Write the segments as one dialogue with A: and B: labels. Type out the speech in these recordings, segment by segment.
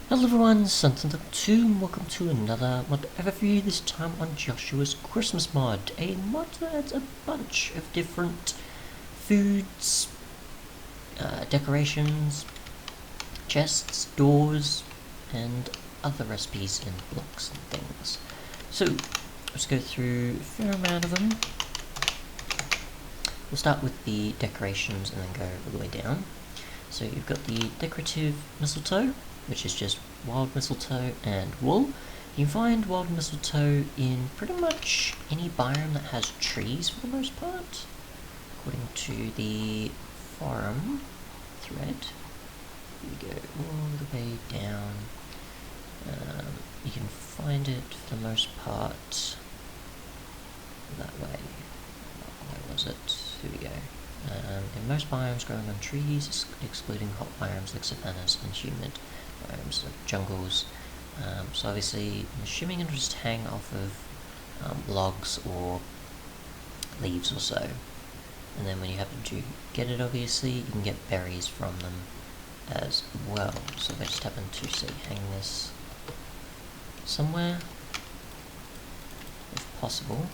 A: Hello everyone, Sun2, and welcome to another mod overview, this time on Joshua's Christmas mod. A mod that adds a bunch of different foods, decorations, chests, doors, and other recipes in blocks and things. So, let's go through a fair amount of them. We'll start with the decorations and then go all the way down. So you've got the decorative mistletoe, which is just wild mistletoe and wool. You can find wild mistletoe in pretty much any biome that has trees for the most part. According to the forum thread, here we go all the way down. You can find it for the most part that way. Where was it? Here we go. In most biomes growing on trees, excluding hot biomes like savannas and humid biomes like jungles. So obviously, I'm assuming it'll just hang off of logs or leaves or so. And then when you happen to get it, obviously, you can get berries from them as well. So if I just happen to, say, hang this somewhere, if possible.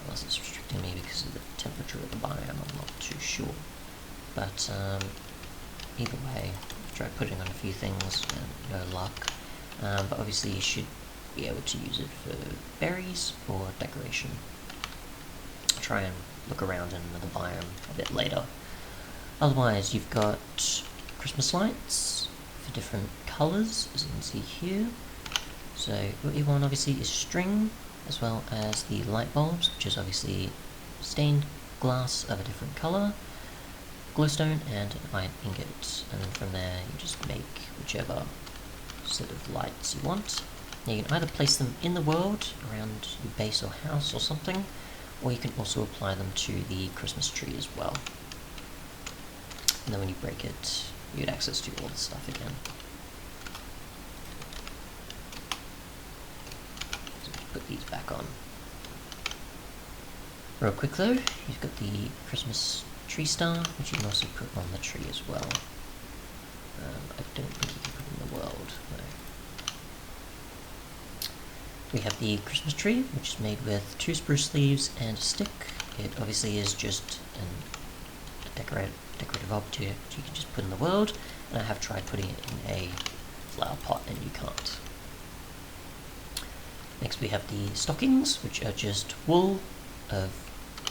A: Unless it's restricting me because of the temperature of the biome, I'm not too sure. But either way, I've tried putting on a few things and no luck. But obviously you should be able to use it for berries or decoration. I'll try and look around in another biome a bit later. Otherwise, you've got Christmas lights for different colours, as you can see here. So what you want obviously is string, as well as the light bulbs, which is obviously stained glass of a different colour, glowstone, and an iron ingot. And then from there you just make whichever set of lights you want. Now you can either place them in the world, around your base or house or something, or you can also apply them to the Christmas tree as well. And then when you break it, you get access to all the stuff again. Put these back on. Real quick though, you've got the Christmas tree star, which you can also put on the tree as well. I don't think you can put it in the world, no. We have the Christmas tree, which is made with 2 spruce leaves and a stick. It obviously is just a decorative object you can just put in the world, and I have tried putting it in a flower pot and you can't. Next we have the stockings, which are just wool of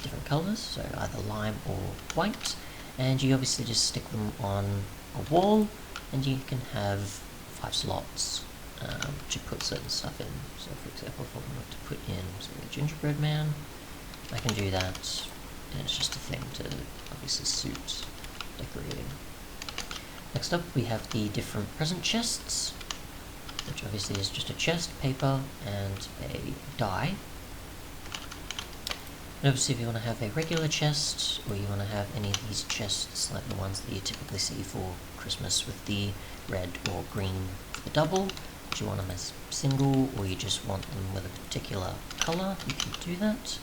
A: different colours, so either lime or white, and you obviously just stick them on a wall, and you can have 5 slots to put certain stuff in. So for example, if I wanted to put in, say, a gingerbread man, I can do that, and it's just a thing to obviously suit decorating. Next up we have the different present chests, which obviously is just a chest, paper, and a die. And obviously if you want to have a regular chest, or you want to have any of these chests, like the ones that you typically see for Christmas with the red or green for the double, if you want them as single, or you just want them with a particular colour, you can do that.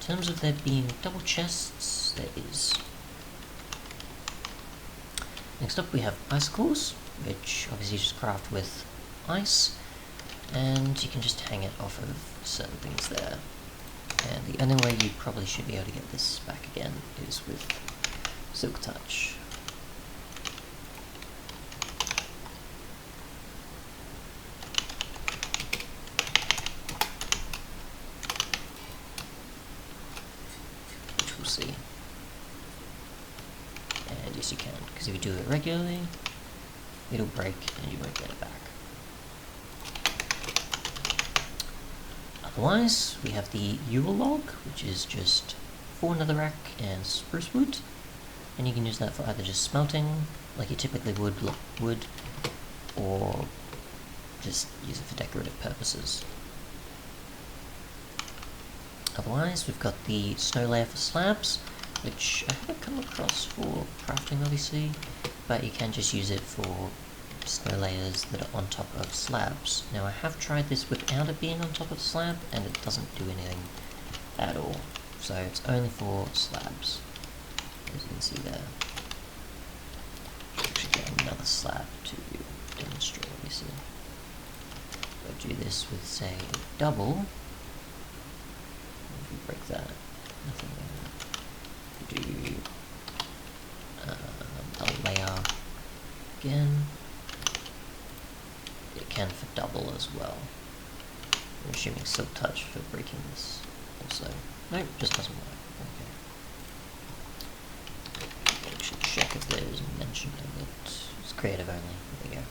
A: In terms of there being double chests, there is. Next up we have icicles, which obviously you just craft with ice, and you can just hang it off of certain things there. And the only way you probably should be able to get this back again is with Silk Touch. Which we'll see. And yes you can, because if you do it regularly, it'll break and you won't get it back. Otherwise, we have the Yule log, which is just 4 netherrack and spruce wood, and you can use that for either just smelting, like you typically would wood, or just use it for decorative purposes. Otherwise, we've got the snow layer for slabs, which I haven't come across for crafting obviously, but you can just use it for snow layers that are on top of slabs. Now I have tried this without it being on top of the slab, and it doesn't do anything at all. So it's only for slabs, as you can see there. the slab to demonstrate, obviously. If I do this with, say, a double, if we break that, nothing there. Do a layer again. It can for double as well. I'm assuming Silk Touch for breaking this also. Nope, just doesn't work. Okay. Actually check if there's mention of it. It's creative only. There we go.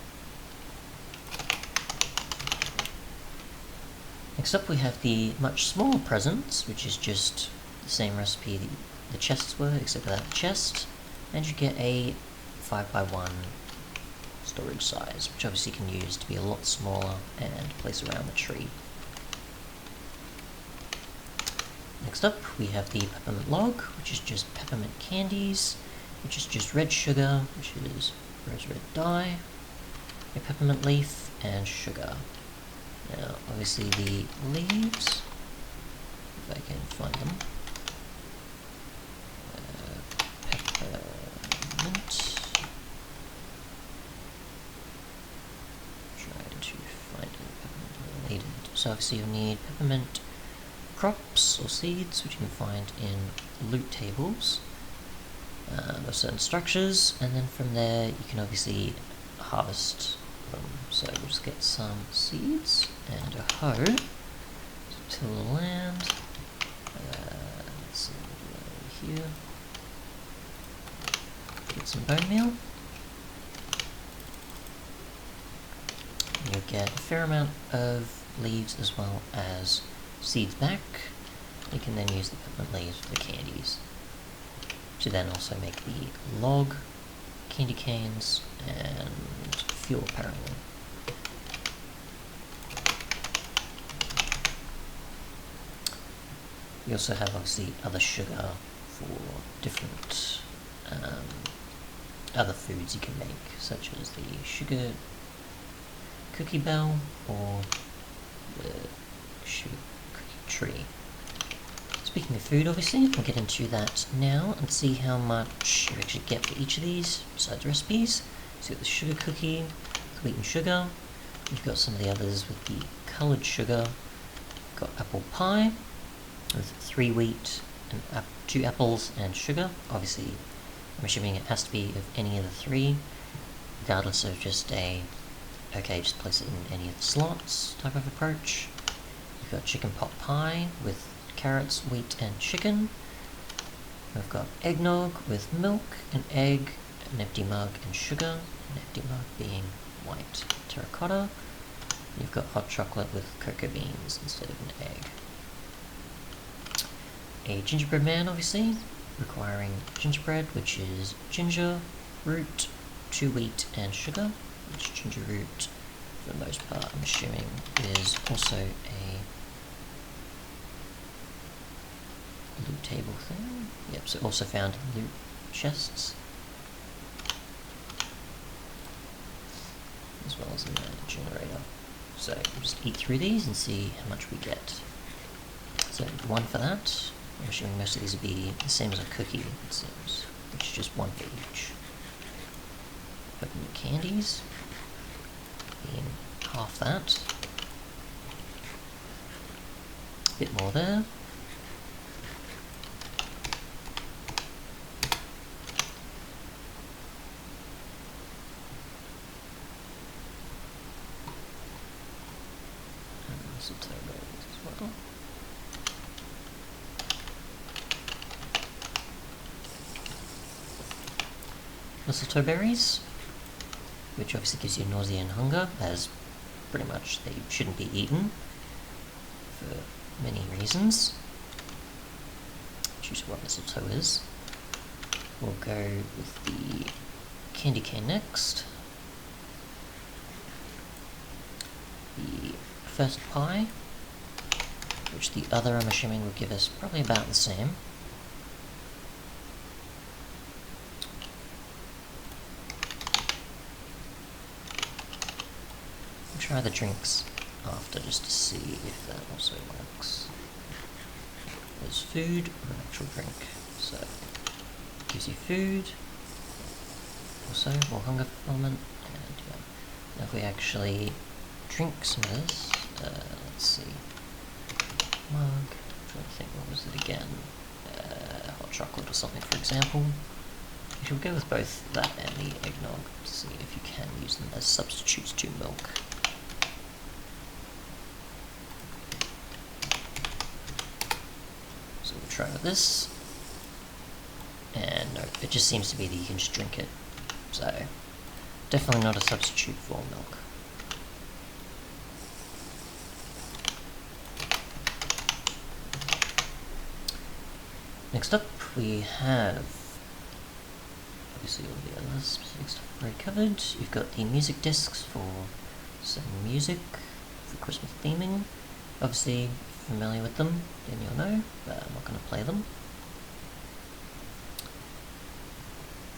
A: Next up we have the much smaller presents, which is just the same recipe the chests were, except without the chest, and you get a 5x1 storage size, which obviously you can use to be a lot smaller and place around the tree. Next up we have the peppermint log, which is just peppermint candies, which is just red sugar, which is rose red dye, a peppermint leaf, and sugar. Now obviously the leaves, if I can find them, peppermint, trying to find a peppermint related. So obviously you'll need peppermint crops or seeds, which you can find in loot tables of certain structures, and then from there you can obviously harvest them. So we'll just get some seeds and a hoe to till the land. Let's see, over here. Get some bone meal. And you'll get a fair amount of leaves as well as seeds back. You can then use the peppermint leaves for the candies, to then also make the log, candy canes, and fuel apparently. You also have obviously other sugar for different other foods you can make, such as the sugar cookie bell or the sugar cookie tree. Speaking of food, obviously, we'll get into that now and see how much you actually get for each of these besides the recipes. So you've got the sugar cookie with wheat and sugar. You've got some of the others with the coloured sugar. You've got apple pie with 3 wheat and 2 apples and sugar. Obviously, I'm assuming it has to be of any of the 3, regardless of just just place it in any of the slots type of approach. You've got chicken pot pie with carrots, wheat, and chicken. We've got eggnog with milk, an egg, an empty mug, and sugar. An empty mug being white terracotta. You've got hot chocolate with cocoa beans instead of an egg. A gingerbread man, obviously, requiring gingerbread, which is ginger, root, 2 wheat, and sugar. Which ginger root, for the most part, I'm assuming, is also a loot table thing. Yep, so also found in loot chests, as well as in the generator. So we'll just eat through these and see how much we get. So 1 for that. I'm assuming most of these would be the same as a cookie, it seems, which is just 1 for each. Peppermint candies, being half that. A bit more there. And mistletoe berries as well. Mistletoe berries, which obviously gives you nausea and hunger, as pretty much they shouldn't be eaten for many reasons. Choose what mistletoe is. We'll go with the candy cane next. The first pie, which the other I'm assuming will give us probably about the same. Try the drinks after just to see if that also works. There's food or an actual drink. So it gives you food, so, more hunger fulfillment, and yeah. Now if we actually drink some of this, let's see, mug, I'm trying to think, what was it again? Hot chocolate or something, for example. You should go with both that and the eggnog to see if you can use them as substitutes to milk. So we'll try with this, and no, it just seems to be that you can just drink it, so definitely not a substitute for milk. Next up we have, obviously all the other specific stuff already covered. You've got the music discs for some music for Christmas theming. Obviously, if you're familiar with them, then you'll know, but I'm not going to play them.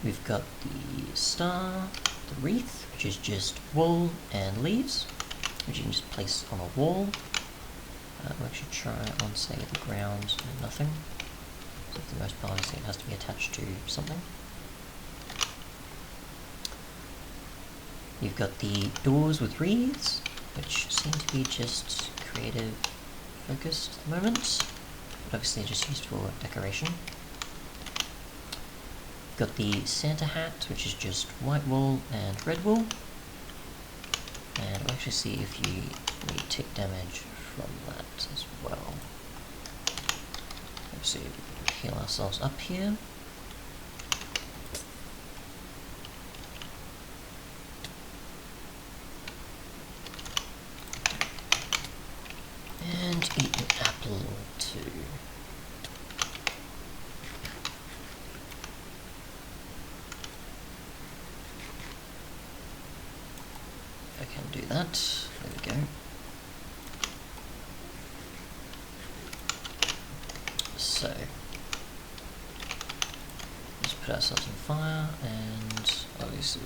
A: We've got the star, the wreath, which is just wool and leaves, which you can just place on a wall. We'll actually try on, say, the ground and nothing. So for the most part, it has to be attached to something. You've got the doors with wreaths, which seem to be just creative focused at the moment, but obviously just used for decoration. You've got the Santa hat, which is just white wool and red wool, and we'll actually see if we take damage from that as well. Let's see if we can heal ourselves up here. And eat an apple or two. If I can do that, there we go. So, let's put ourselves on fire and obviously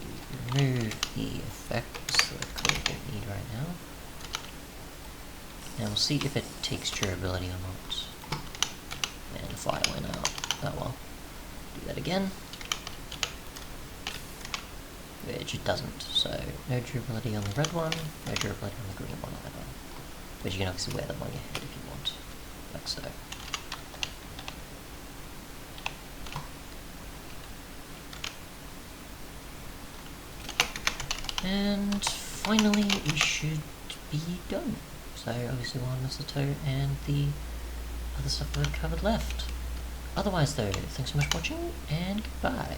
A: remove the effects that I clearly don't need right now. And we'll see if it takes durability or not. And the fire went out. Oh well. Do that again. Which it doesn't. So, no durability on the red one, no durability on the green one either. But you can obviously wear them on your head if you want. Like so. And finally, we should be done. So obviously one mistletoe and the other stuff we've covered left. Otherwise though, thanks so much for watching, and goodbye.